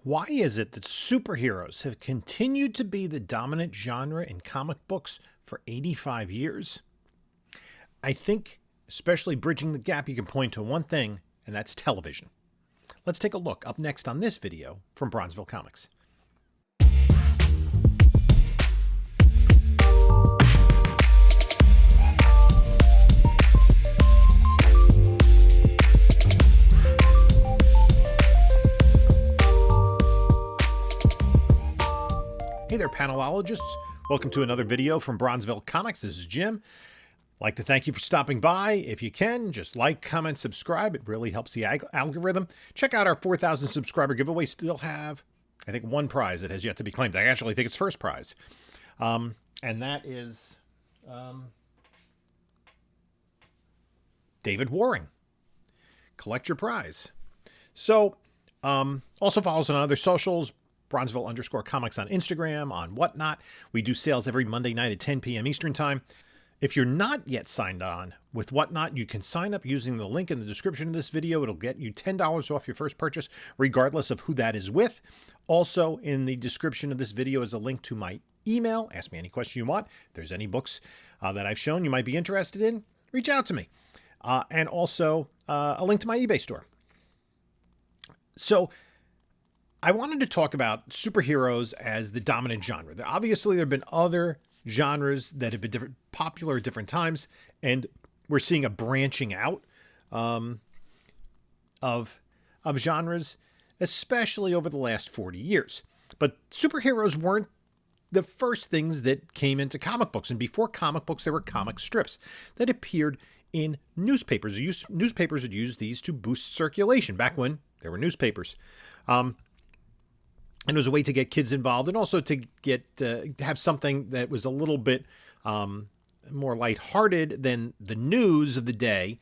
Why is it that superheroes have continued to be the dominant genre in comic books for 85 years? I think, especially bridging the gap, you can point to one thing, and that's television. Let's take a look up next on this video from Bronzeville Comics. Hey there, panelologists. Welcome to another video from Bronzeville Comics. This is Jim. I'd like to thank you for stopping by. If you can, just like, comment, subscribe. It really helps the algorithm. Check out our 4,000 subscriber giveaway. Still have, I think, one prize that has yet to be claimed. I actually think it's first prize. And that is David Waring. Collect your prize. So, also follow us on other socials. Bronzeville_comics on Instagram, on Whatnot. We do sales every Monday night at 10 p.m. Eastern Time. If you're not yet signed on with Whatnot, you can sign up using the link in the description of this video. It'll get you $10 off your first purchase, regardless of who that is with. Also, in the description of this video is a link to my email. Ask me any question you want. If there's any books that I've shown you might be interested in, reach out to me. And also a link to my eBay store. So, I wanted to talk about superheroes as the dominant genre. Obviously, there have been other genres that have been popular at different times, and we're seeing a branching out of genres, especially over the last 40 years. But superheroes weren't the first things that came into comic books. And before comic books, there were comic strips that appeared in newspapers. Newspapers would use these to boost circulation back when there were newspapers. And it was a way to get kids involved and also to get have something that was a little bit more lighthearted than the news of the day.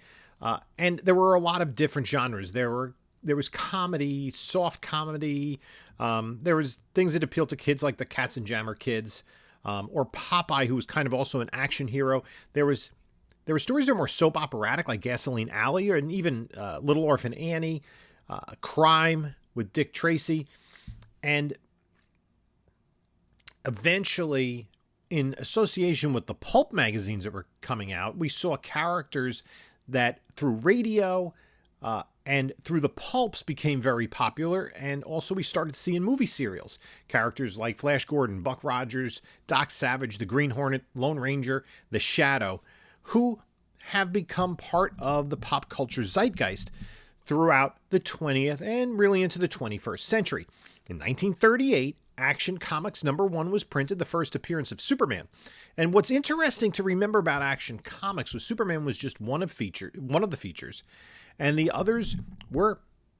And there were a lot of different genres. There was comedy, soft comedy. There was things that appealed to kids like the Katzenjammer Kids or Popeye, who was kind of also an action hero. There were stories that were more soap operatic like Gasoline Alley and even Little Orphan Annie, Crime with Dick Tracy. And eventually, in association with the pulp magazines that were coming out, we saw characters that through radio and through the pulps became very popular. And also we started seeing movie serials. Characters like Flash Gordon, Buck Rogers, Doc Savage, the Green Hornet, Lone Ranger, the Shadow, who have become part of the pop culture zeitgeist throughout the 20th and really into the 21st century. In 1938, Action Comics #1 was printed, the first appearance of Superman. And what's interesting to remember about Action Comics was Superman was just one of the features, and the others were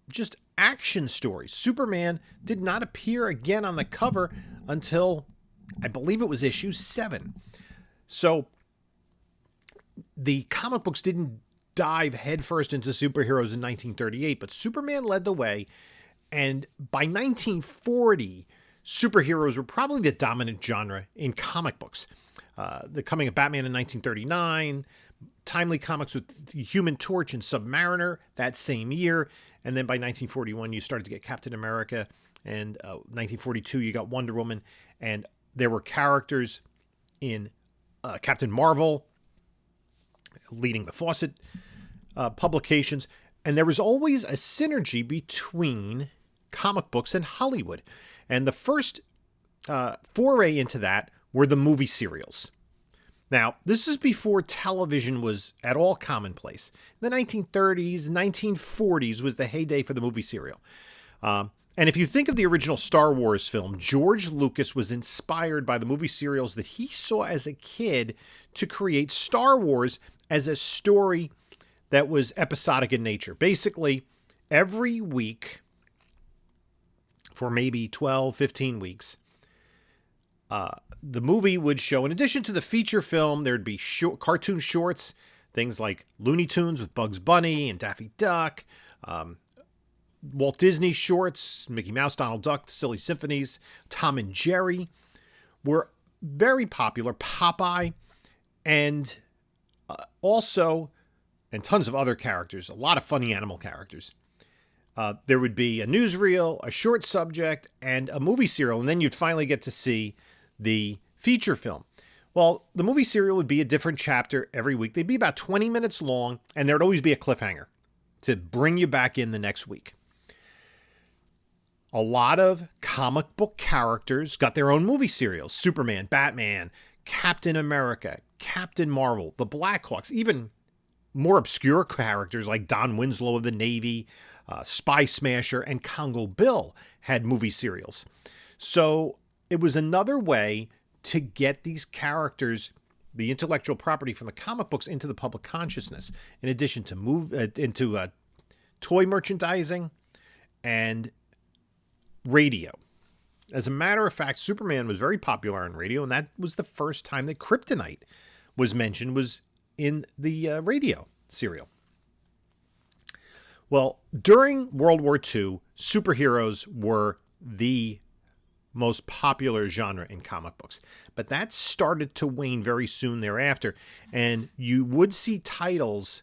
just action stories. Superman did not appear again on the cover until, I believe it was issue 7. So the comic books didn't dive headfirst into superheroes in 1938, but Superman led the way. And by 1940, superheroes were probably the dominant genre in comic books. The coming of Batman in 1939, Timely Comics with Human Torch and Submariner that same year. And then by 1941, you started to get Captain America. And 1942, you got Wonder Woman. And there were characters in Captain Marvel leading the Fawcett publications. And there was always a synergy between comic books and Hollywood. And the first foray into that were the movie serials. Now, this is before television was at all commonplace. The 1930s, 1940s was the heyday for the movie serial. And if you think of the original Star Wars film, George Lucas was inspired by the movie serials that he saw as a kid to create Star Wars as a story that was episodic in nature. Basically, every week for maybe 12, 15 weeks, the movie would show, in addition to the feature film, there'd be cartoon shorts, things like Looney Tunes with Bugs Bunny and Daffy Duck, Walt Disney shorts, Mickey Mouse, Donald Duck, Silly Symphonies, Tom and Jerry were very popular, Popeye, and also, and tons of other characters, a lot of funny animal characters. There would be a newsreel, a short subject, and a movie serial, and then you'd finally get to see the feature film. Well, the movie serial would be a different chapter every week. They'd be about 20 minutes long, and there'd always be a cliffhanger to bring you back in the next week. A lot of comic book characters got their own movie serials. Superman, Batman, Captain America, Captain Marvel, the Blackhawks, even more obscure characters like Don Winslow of the Navy, Spy Smasher, and Congo Bill had movie serials. So it was another way to get these characters, the intellectual property from the comic books, into the public consciousness, in addition to toy merchandising and radio. As a matter of fact, Superman was very popular on radio, and that was the first time that Kryptonite was mentioned, was in the radio serial. Well, during World War II, superheroes were the most popular genre in comic books. But that started to wane very soon thereafter, and you would see titles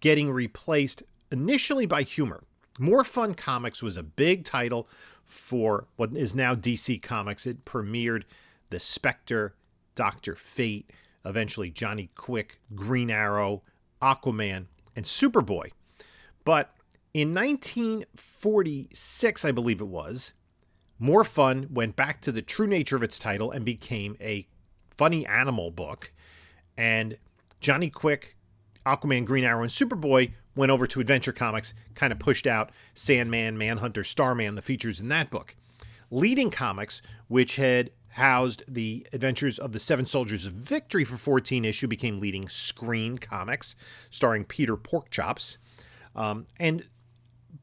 getting replaced initially by humor. More Fun Comics was a big title for what is now DC Comics. It premiered the Spectre, Dr. Fate, eventually Johnny Quick, Green Arrow, Aquaman, and Superboy. But in 1946, I believe it was, More Fun went back to the true nature of its title and became a funny animal book. And Johnny Quick, Aquaman, Green Arrow, and Superboy went over to Adventure Comics, kind of pushed out Sandman, Manhunter, Starman, the features in that book. Leading Comics, which had housed the adventures of the Seven Soldiers of Victory for 14 issue, became Leading Screen Comics, starring Peter Porkchops. And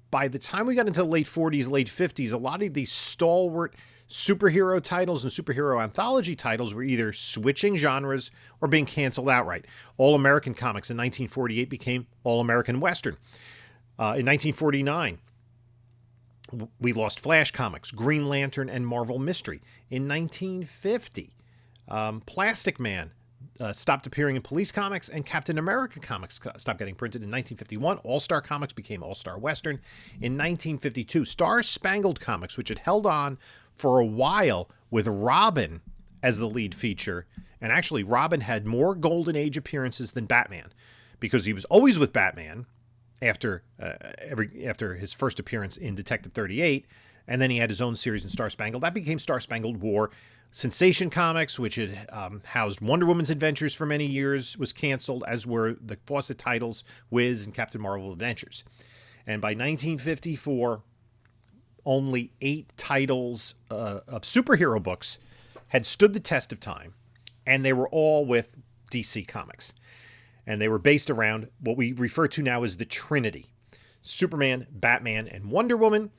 by the time we got into the late 40s, late 50s, a lot of these stalwart superhero titles and superhero anthology titles were either switching genres or being canceled outright. All American Comics in 1948 became All American Western. In 1949, we lost Flash Comics, Green Lantern, and Marvel Mystery. In 1950, Plastic Man stopped appearing in Police Comics, and Captain America Comics stopped getting printed. In 1951, All-Star Comics became All-Star Western. In 1952, Star Spangled Comics, which had held on for a while with Robin as the lead feature, and actually Robin had more Golden Age appearances than Batman, because he was always with Batman after his first appearance in Detective 38, and then he had his own series in Star Spangled. That became Star Spangled War. Sensation Comics, which had housed Wonder Woman's adventures for many years, was canceled, as were the Fawcett titles, Wiz and Captain Marvel Adventures. And by 1954, only 8 titles of superhero books had stood the test of time, and they were all with DC Comics. And they were based around what we refer to now as the Trinity: Superman, Batman, and Wonder Woman,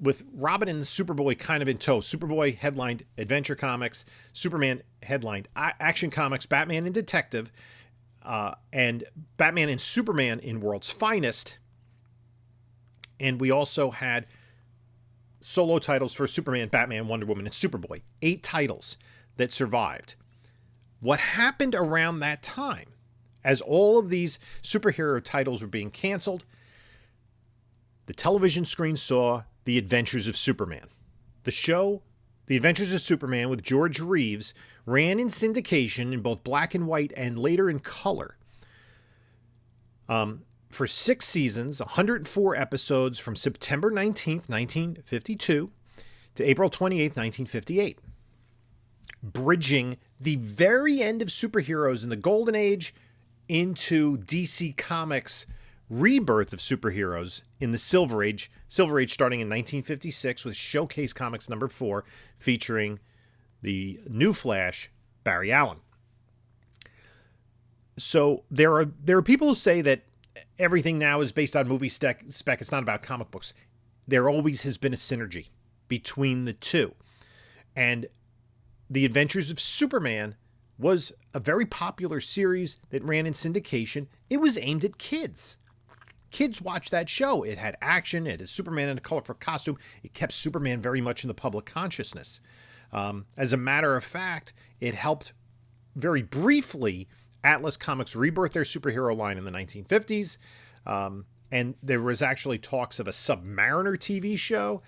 with Robin and Superboy kind of in tow. Superboy headlined Adventure Comics, Superman headlined Action Comics, Batman and Detective, and Batman and Superman in World's Finest. And we also had solo titles for Superman, Batman, Wonder Woman, and Superboy. 8 titles that survived. What happened around that time, as all of these superhero titles were being canceled, the television screen saw The Adventures of Superman. The show, The Adventures of Superman with George Reeves, ran in syndication in both black and white and later in color. For 6 seasons, 104 episodes from September 19th, 1952 to April 28th, 1958. Bridging the very end of superheroes in the Golden Age into DC Comics' rebirth of superheroes in the Silver Age starting in 1956 with Showcase Comics number 4 featuring the new Flash, Barry Allen. So there are people who say that everything now is based on movie spec. It's not about comic books. There always has been a synergy between the two. And The Adventures of Superman was a very popular series that ran in syndication. It was aimed at kids. Kids watched that show. It had action. It had Superman in a colorful costume. It kept Superman very much in the public consciousness. As a matter of fact, it helped very briefly Atlas Comics rebirth their superhero line in the 1950s. and there was actually talks of a Submariner TV show.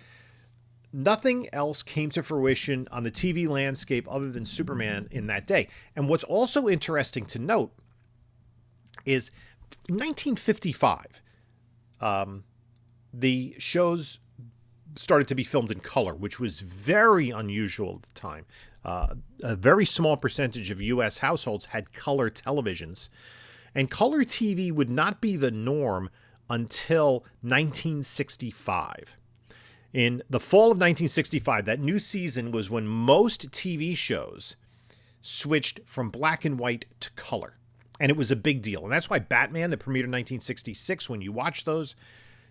Nothing else came to fruition on the TV landscape other than Superman in that day. And what's also interesting to note is 1955, the shows started to be filmed in color, which was very unusual at the time. A very small percentage of U.S. households had color televisions, and color TV would not be the norm until 1965. In the fall of 1965, that new season was when most TV shows switched from black and white to color. And it was a big deal. And that's why Batman, that premiered in 1966, when you watch those,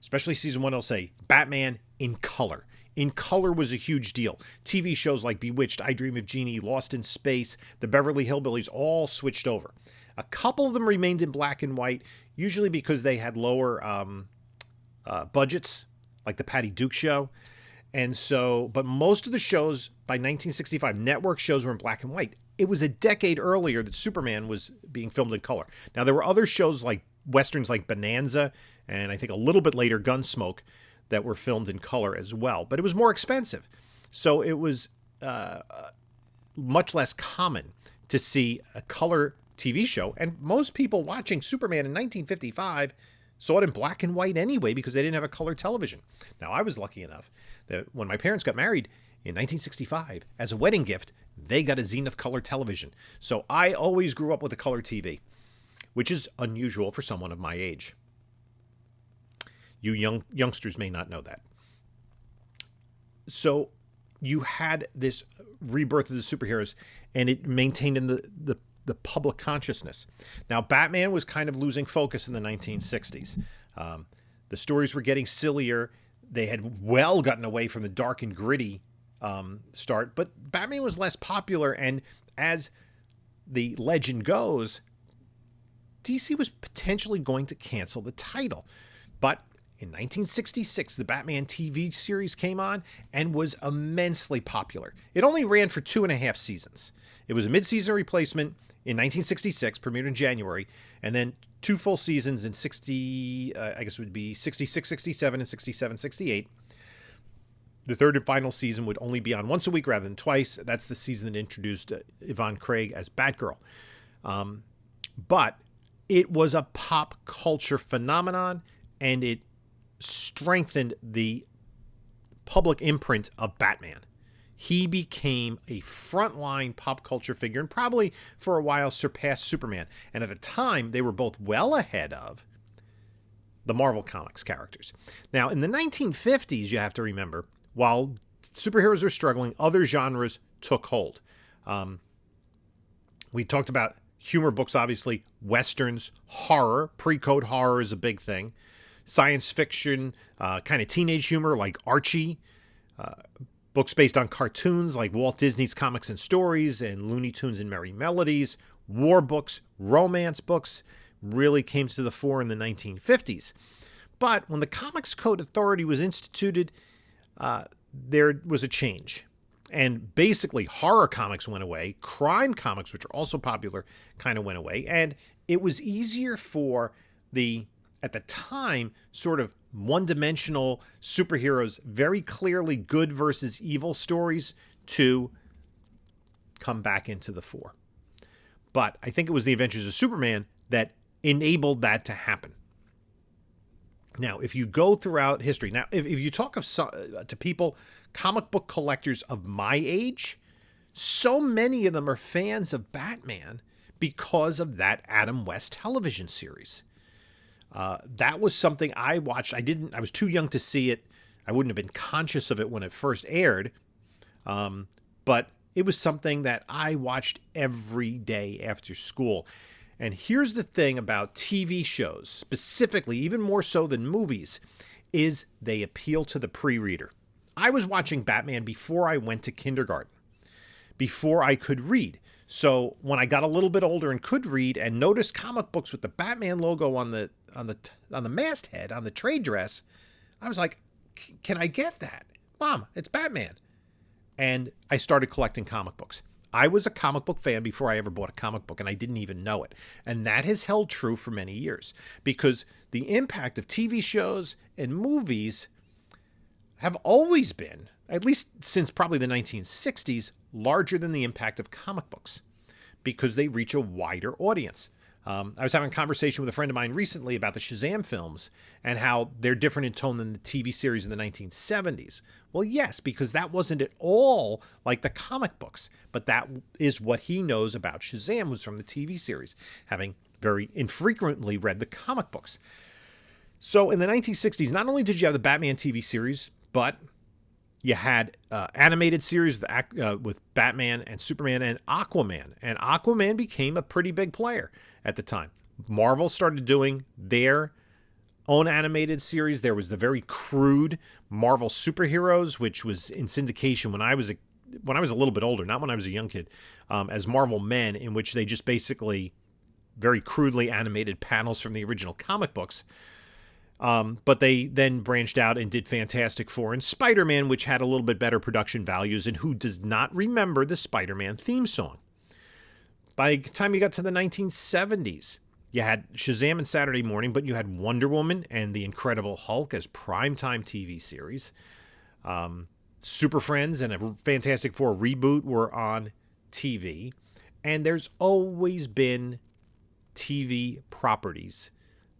especially season 1, it'll say Batman in color. In color was a huge deal. TV shows like Bewitched, I Dream of Jeannie, Lost in Space, The Beverly Hillbillies all switched over. A couple of them remained in black and white, usually because they had lower budgets, like the Patty Duke Show. And so, but most of the shows by 1965, network shows were in black and white. It was a decade earlier that Superman was being filmed in color. Now, there were other shows like Westerns like Bonanza, and I think a little bit later Gunsmoke, that were filmed in color as well. But it was more expensive. So it was much less common to see a color TV show. And most people watching Superman in 1955 saw it in black and white anyway because they didn't have a color television. Now, I was lucky enough that when my parents got married in 1965, as a wedding gift, they got a Zenith color television. So I always grew up with a color TV, which is unusual for someone of my age. You youngsters may not know that. So you had this rebirth of the superheroes, and it maintained in the public consciousness. Now, Batman was kind of losing focus in the 1960s. The stories were getting sillier. They had well gotten away from the dark and gritty start, but Batman was less popular, and as the legend goes, DC was potentially going to cancel the title. But in 1966, the Batman TV series came on and was immensely popular. It only ran for 2.5 seasons. It was a mid-season replacement in 1966, premiered in January, and then 2 full seasons in 66, 67, and 67, 68. The third and final season would only be on once a week rather than twice. That's the season that introduced Yvonne Craig as Batgirl. But it was a pop culture phenomenon, and it strengthened the public imprint of Batman. He became a frontline pop culture figure and probably for a while surpassed Superman. And at the time, they were both well ahead of the Marvel Comics characters. Now, in the 1950s, you have to remember, while superheroes were struggling, other genres took hold. We talked about humor books, obviously, Westerns, horror. Pre-code horror is a big thing. Science fiction, kind of teenage humor like Archie. Books based on cartoons like Walt Disney's Comics and Stories and Looney Tunes and Merry Melodies. War books, romance books really came to the fore in the 1950s. But when the Comics Code Authority was instituted, there was a change. And basically, horror comics went away. Crime comics, which are also popular, kind of went away. And it was easier for the, at the time, sort of one-dimensional superheroes, very clearly good versus evil stories, to come back into the fore. But I think it was the Adventures of Superman that enabled that to happen. Now, if you go throughout history, now, if you talk to people, comic book collectors of my age, so many of them are fans of Batman because of that Adam West television series. That was something I watched. I was too young to see it. I wouldn't have been conscious of it when it first aired. But it was something that I watched every day after school. And here's the thing about TV shows, specifically, even more so than movies, is they appeal to the pre-reader. I was watching Batman before I went to kindergarten, before I could read. So when I got a little bit older and could read and noticed comic books with the Batman logo on the masthead, on the trade dress, I was like, can I get that? Mom, it's Batman. And I started collecting comic books. I was a comic book fan before I ever bought a comic book, and I didn't even know it. And that has held true for many years because the impact of TV shows and movies have always been, at least since probably the 1960s, larger than the impact of comic books because they reach a wider audience. I was having a conversation with a friend of mine recently about the Shazam films and how they're different in tone than the TV series in the 1970s. Well, yes, because that wasn't at all like the comic books, but that is what he knows about Shazam was from the TV series, having very infrequently read the comic books. So in the 1960s, not only did you have the Batman TV series, but you had animated series with Batman and Superman and Aquaman. And Aquaman became a pretty big player at the time. Marvel started doing their own animated series. There was the very crude Marvel Superheroes, which was in syndication when I was a little bit older, not when I was a young kid, as Marvel Men, in which they just basically very crudely animated panels from the original comic books. But they then branched out and did Fantastic Four and Spider-Man, which had a little bit better production values. And who does not remember the Spider-Man theme song? By the time you got to the 1970s, you had Shazam and Saturday Morning, but you had Wonder Woman and the Incredible Hulk as primetime TV series. Super Friends and a Fantastic Four reboot were on TV. And there's always been TV properties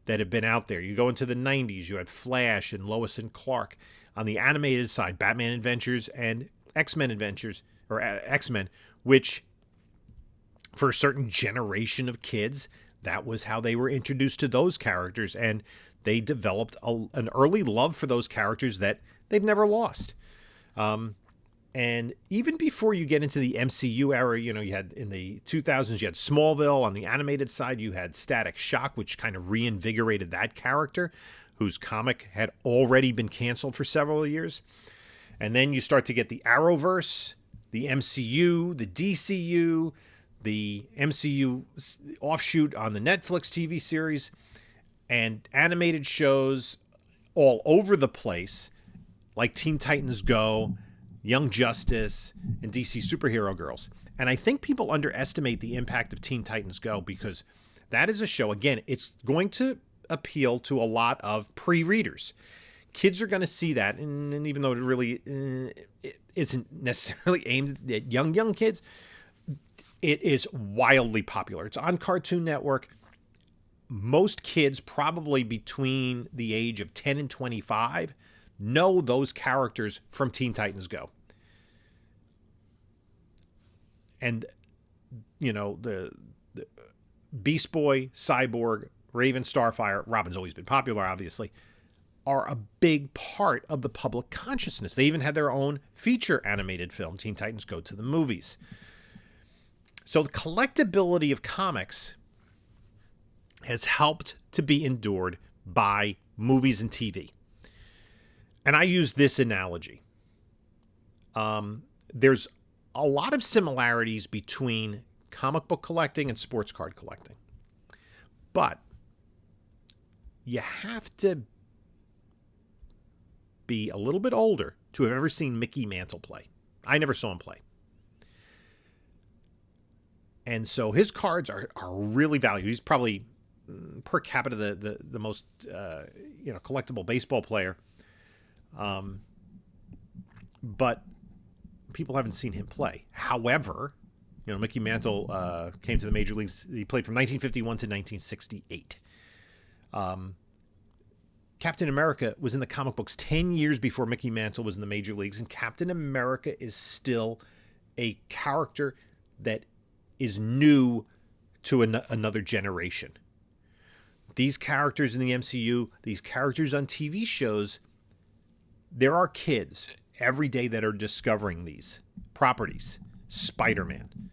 that have been out there. You go into the 90s, you had Flash and Lois and Clark. On the animated side, Batman Adventures and X-Men Adventures, or X-Men, which for a certain generation of kids, that was how they were introduced to those characters. And they developed an early love for those characters that they've never lost. And even before you get into the MCU era, you had in the 2000s, you had Smallville. On the animated side, you had Static Shock, which kind of reinvigorated that character, whose comic had already been canceled for several years. And then you start to get the Arrowverse, the MCU, the DCU, the MCU offshoot on the Netflix TV series, and animated shows all over the place, like Teen Titans Go, Young Justice, and DC Superhero Girls. And I think people underestimate the impact of Teen Titans Go because that is a show, again, it's going to appeal to a lot of pre-readers. Kids are going to see that, and even though it really it isn't necessarily aimed at young kids, it is wildly popular. It's on Cartoon Network. Most kids, probably between the age of 10 and 25, know those characters from Teen Titans Go. And, the Beast Boy, Cyborg, Raven, Starfire, Robin's always been popular, obviously, are a big part of the public consciousness. They even had their own feature animated film, Teen Titans Go to the Movies. So the collectability of comics has helped to be endured by movies and TV. And I use this analogy. There's a lot of similarities between comic book collecting and sports card collecting. But you have to be a little bit older to have ever seen Mickey Mantle play. I never saw him play. And so his cards are really valued. He's probably per capita the most collectible baseball player. But people haven't seen him play. However, Mickey Mantle came to the major leagues. He played from 1951 to 1968. Captain America was in the comic books 10 years before Mickey Mantle was in the major leagues, and Captain America is still a character that is new to another generation. These characters in the MCU, these characters on TV shows, there are kids every day that are discovering these properties. Spider-Man.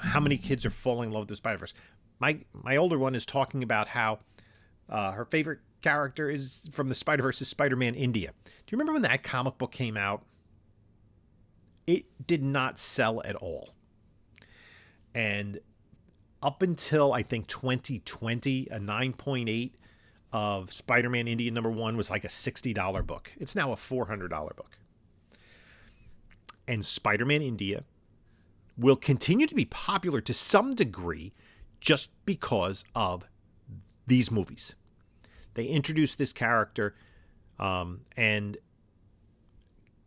How many kids are falling in love with the Spider-Verse? My older one is talking about how her favorite character is from the Spider-Verse is Spider-Man India. Do you remember when that comic book came out? It did not sell at all. And up until, I think, 2020, a 9.8 of Spider-Man India #1 was like a $60 book. It's now a $400 book. And Spider-Man India will continue to be popular to some degree just because of these movies. They introduced this character, and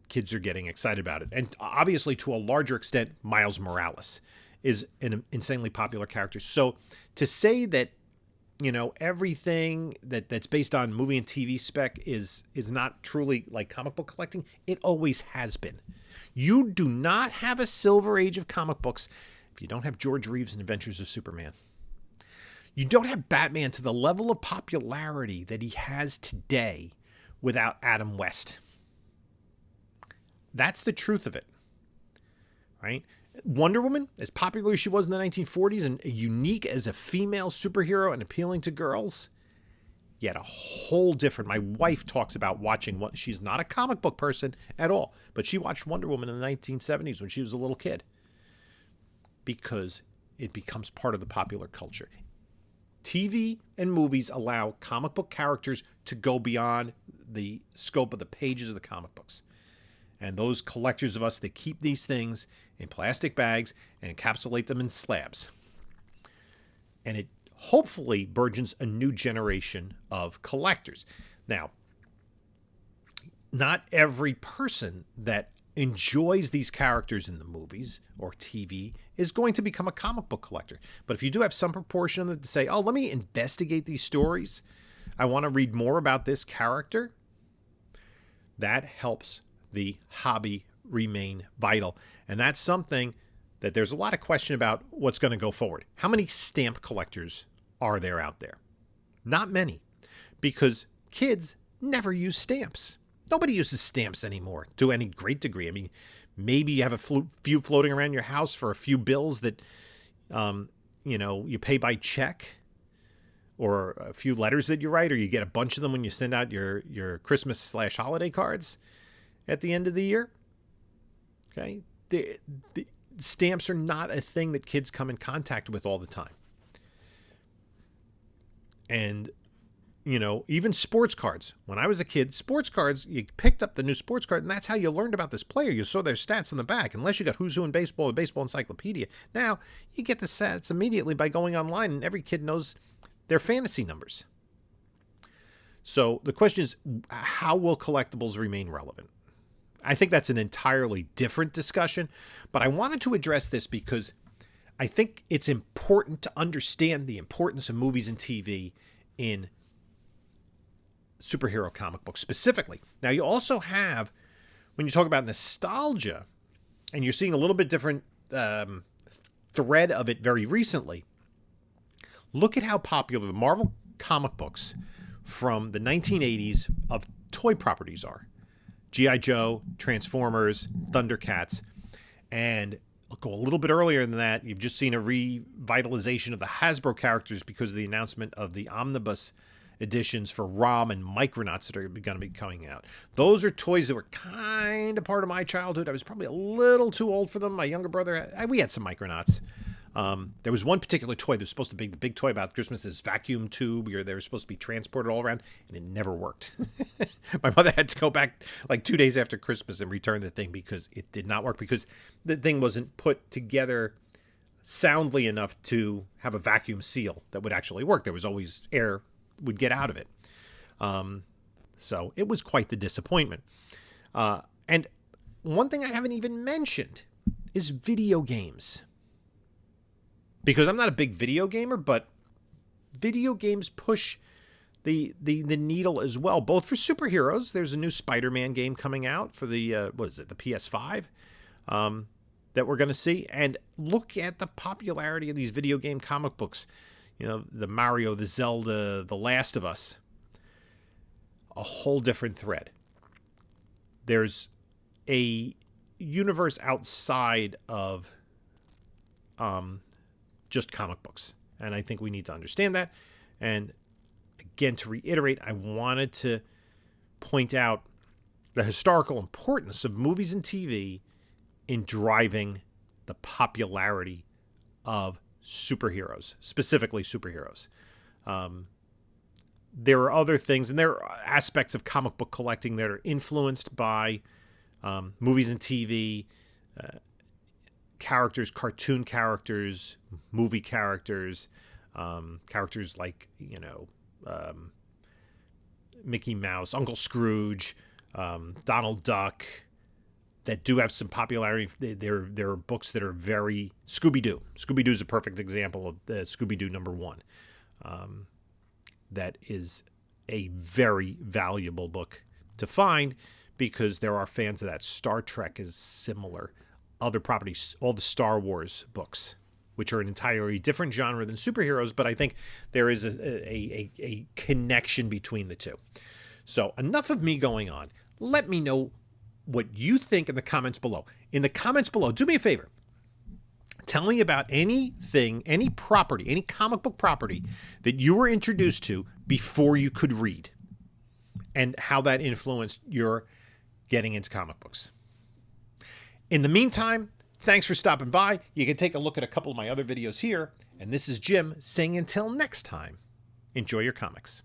kids are getting excited about it. And obviously, to a larger extent, Miles Morales is an insanely popular character. So to say that, everything that's based on movie and TV spec is not truly like comic book collecting, it always has been. You do not have a silver age of comic books if you don't have George Reeves and Adventures of Superman. You don't have Batman to the level of popularity that he has today without Adam West. That's the truth of it, right? Wonder Woman, as popular as she was in the 1940s and unique as a female superhero and appealing to girls, yet a whole different. My wife talks about watching what she's not a comic book person at all, but she watched Wonder Woman in the 1970s when she was a little kid because it becomes part of the popular culture. TV and movies allow comic book characters to go beyond the scope of the pages of the comic books. And those collectors of us that keep these things in plastic bags and encapsulate them in slabs. And it hopefully burgeons a new generation of collectors. Now, not every person that enjoys these characters in the movies or TV is going to become a comic book collector. But if you do have some proportion of them to say, oh, let me investigate these stories, I want to read more about this character, that helps the hobby remain vital. And that's something that there's a lot of question about what's going to go forward. How many stamp collectors are there out there? Not many, because kids never use stamps. Nobody uses stamps anymore to any great degree. I mean, maybe you have a few floating around your house for a few bills that, you pay by check, or a few letters that you write, or you get a bunch of them when you send out your Christmas/holiday cards at the end of the year. Okay. The stamps are not a thing that kids come in contact with all the time. And, even sports cards. When I was a kid, sports cards, you picked up the new sports card, and that's how you learned about this player. You saw their stats in the back, unless you got Who's Who in Baseball or Baseball Encyclopedia. Now, you get the stats immediately by going online, and every kid knows their fantasy numbers. So the question is, how will collectibles remain relevant? I think that's an entirely different discussion, but I wanted to address this because I think it's important to understand the importance of movies and TV in superhero comic books specifically. Now, you also have, when you talk about nostalgia, and you're seeing a little bit different thread of it very recently, look at how popular the Marvel comic books from the 1980s of toy properties are. G.I. Joe, Transformers, Thundercats, and I'll go a little bit earlier than that. You've just seen a revitalization of the Hasbro characters because of the announcement of the omnibus editions for ROM and Micronauts that are going to be coming out. Those are toys that were kind of part of my childhood. I was probably a little too old for them. My younger brother, we had some Micronauts. There was one particular toy that was supposed to be the big toy about Christmas, this vacuum tube where they were supposed to be transported all around, and it never worked. My mother had to go back like 2 days after Christmas and return the thing because it did not work, because the thing wasn't put together soundly enough to have a vacuum seal that would actually work. There was always air would get out of it. So it was quite the disappointment. And one thing I haven't even mentioned is video games. Because I'm not a big video gamer, but video games push the needle as well, both for superheroes. There's a new Spider-Man game coming out for the, the PS5 that we're going to see. And look at the popularity of these video game comic books. The Mario, the Zelda, the Last of Us. A whole different thread. There's a universe outside of just comic books. And I think we need to understand that. And again, to reiterate, I wanted to point out the historical importance of movies and TV in driving the popularity of superheroes, specifically superheroes. There are other things, and there are aspects of comic book collecting that are influenced by movies and TV. characters, cartoon characters, movie characters, characters like, Mickey Mouse, Uncle Scrooge, Donald Duck, that do have some popularity. There are books that are very Scooby-Doo. Scooby-Doo is a perfect example of the Scooby-Doo #1. That is a very valuable book to find because there are fans of that. Star Trek is similar. Other properties, all the Star Wars books, which are an entirely different genre than superheroes, but I think there is a connection between the two. So enough of me going on. Let me know what you think in the comments below. In the comments below, do me a favor. Tell me about anything, any property, any comic book property that you were introduced to before you could read and how that influenced your getting into comic books. In the meantime, thanks for stopping by. You can take a look at a couple of my other videos here. And this is Jim saying until next time, enjoy your comics.